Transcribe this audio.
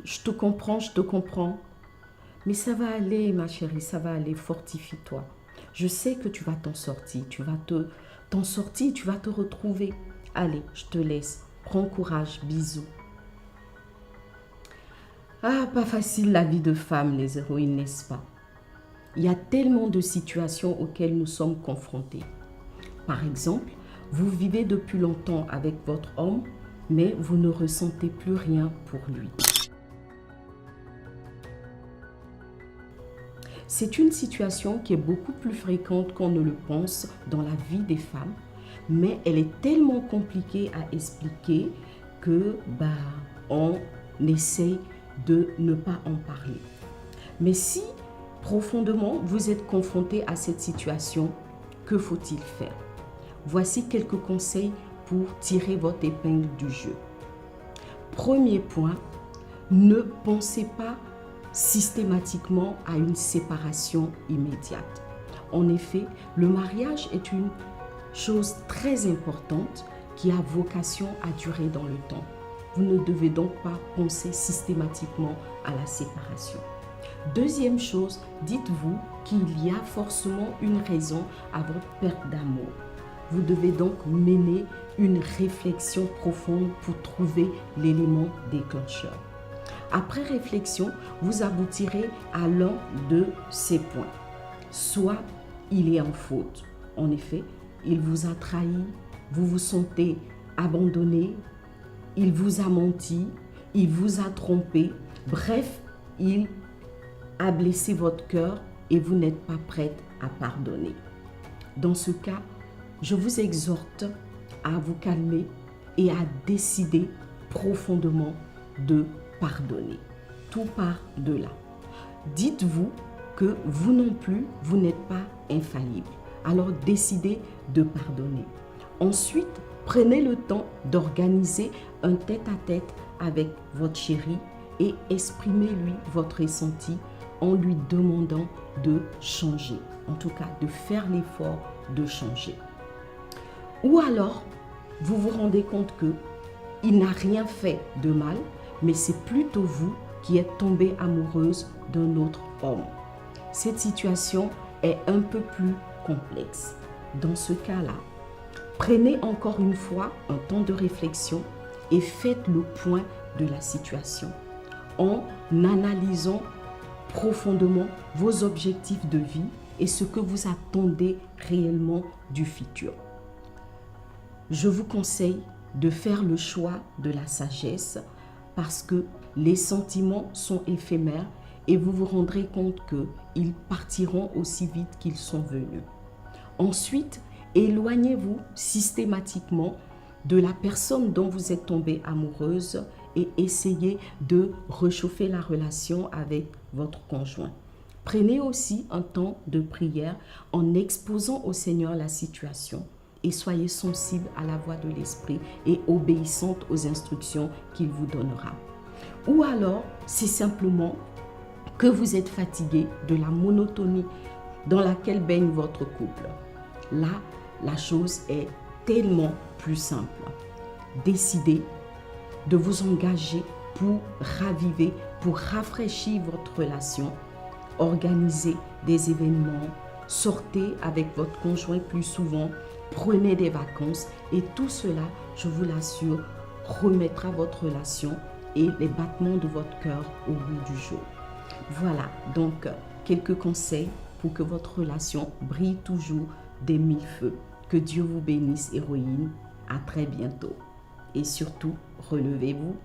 je te comprends, je te comprends. Mais ça va aller, ma chérie, ça va aller, fortifie-toi. Je sais que tu vas t'en sortir, t'en sortir, tu vas te retrouver. Allez, je te laisse. Prends courage, bisous. Ah, pas facile la vie de femme, les héroïnes, n'est-ce pas? Il y a tellement de situations auxquelles nous sommes confrontés. Par exemple, vous vivez depuis longtemps avec votre homme, mais vous ne ressentez plus rien pour lui. C'est une situation qui est beaucoup plus fréquente qu'on ne le pense dans la vie des femmes, mais elle est tellement compliquée à expliquer que on essaie de ne pas en parler. Mais si profondément vous êtes confronté à cette situation, que faut-il faire? Voici quelques conseils pour tirer votre épingle du jeu. Premier point, ne pensez pas systématiquement à une séparation immédiate. En effet, le mariage est une chose très importante qui a vocation à durer dans le temps. Vous ne devez donc pas penser systématiquement à la séparation. Deuxième chose, dites-vous qu'il y a forcément une raison à votre perte d'amour. Vous devez donc mener une réflexion profonde pour trouver l'élément déclencheur. Après réflexion, vous aboutirez à l'un de ces points. Soit il est en faute. En effet, il vous a trahi, vous vous sentez abandonné, il vous a menti, il vous a trompé. Bref, il a blessé votre cœur et vous n'êtes pas prête à pardonner. Dans ce cas, je vous exhorte à vous calmer et à décider profondément de pardonner. Tout part de là. Dites-vous que vous non plus, vous n'êtes pas infaillible. Alors décidez de pardonner. Ensuite, prenez le temps d'organiser un tête-à-tête avec votre chéri et exprimez-lui votre ressenti en lui demandant de changer. En tout cas, de faire l'effort de changer. Ou alors, vous vous rendez compte qu'il n'a rien fait de mal, mais c'est plutôt vous qui êtes tombée amoureuse d'un autre homme. Cette situation est un peu plus complexe. Dans ce cas-là, prenez encore une fois un temps de réflexion et faites le point de la situation en analysant profondément vos objectifs de vie et ce que vous attendez réellement du futur. Je vous conseille de faire le choix de la sagesse parce que les sentiments sont éphémères et vous vous rendrez compte qu'ils partiront aussi vite qu'ils sont venus. Ensuite, éloignez-vous systématiquement de la personne dont vous êtes tombée amoureuse et essayez de réchauffer la relation avec votre conjoint. Prenez aussi un temps de prière en exposant au Seigneur la situation et soyez sensible à la voix de l'Esprit et obéissante aux instructions qu'il vous donnera. Ou alors, c'est simplement que vous êtes fatigué de la monotonie dans laquelle baigne votre couple. Là, la chose est tellement plus simple. Décidez de vous engager pour raviver, pour rafraîchir votre relation. Organisez des événements, sortez avec votre conjoint plus souvent, prenez des vacances et tout cela, je vous l'assure, remettra votre relation et les battements de votre cœur au bout du jour. Voilà donc quelques conseils pour que votre relation brille toujours des mille feux. Que Dieu vous bénisse, héroïne. À très bientôt. Et surtout, relevez-vous.